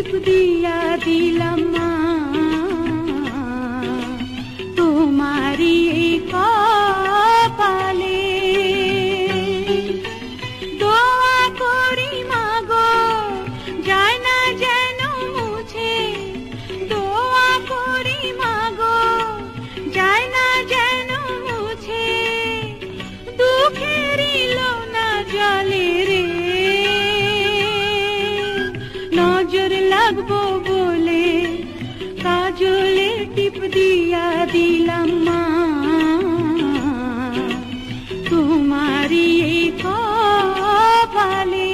টিপ দিয়া দিলাম মা, তোমারই কপালে। দোয়া করি মাগো যায় না যেন মুছে, দোয়া করি মাগো যায় না যেন মুছে, দুঃখেরই লোনা জলে রে। নজর লাগবো বলে কাজলে টিপ দিয়া দিলাম মা, তোমারই কপালে।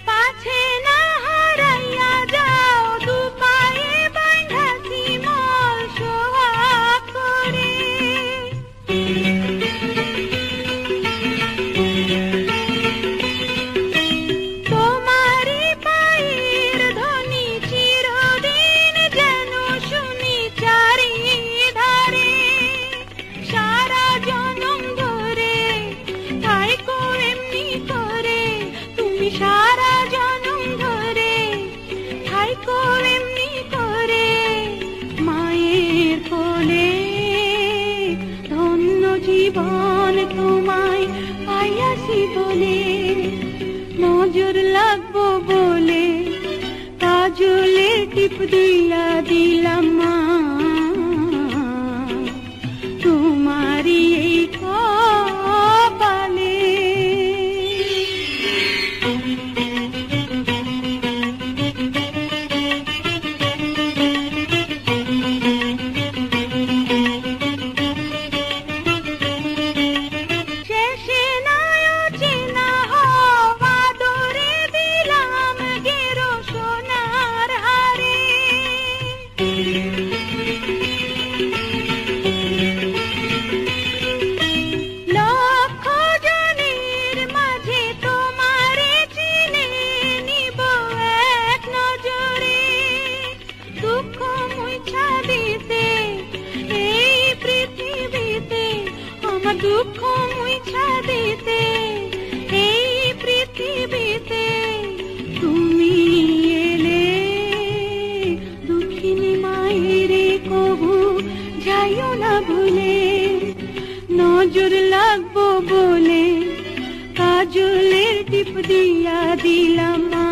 পাছে না হারাইয়া যাও দু পায়ে বাঁধা শিমল সোহাগ করে, তোমারই পায়ের ধ্বনি চিরদিন যেন শুনি চারিধারে। সারা জনম ধরে থাইকো এমনি করে, তুমি সারা জনম ধরে থাইকো এমনি করে, মায়ের কোলে। ধন্য জীবন তোমায় পাইয়াছি বলে, নজর লাগবো বলে কাজলে টিপ দিয়া দিলাম মা, তোমারই কপালে। শেষে নাই চেনা হওয়া দরে দিলাম গেরো সোনার হারে, লক্ষ জনের মাঝে তোমারে চিনে নিব এক নজরে। দুঃখ মুছা দিতে এই পৃথিবীতে, আমার দুঃখ মুছা দিতে এই পৃথিবীতে, তুমি এলে দুঃখিনী মায়েরে কবু যাইও না ভুলে। নজর লাগবো বলে কাজলের টিপ দিয়া দিলাম মা,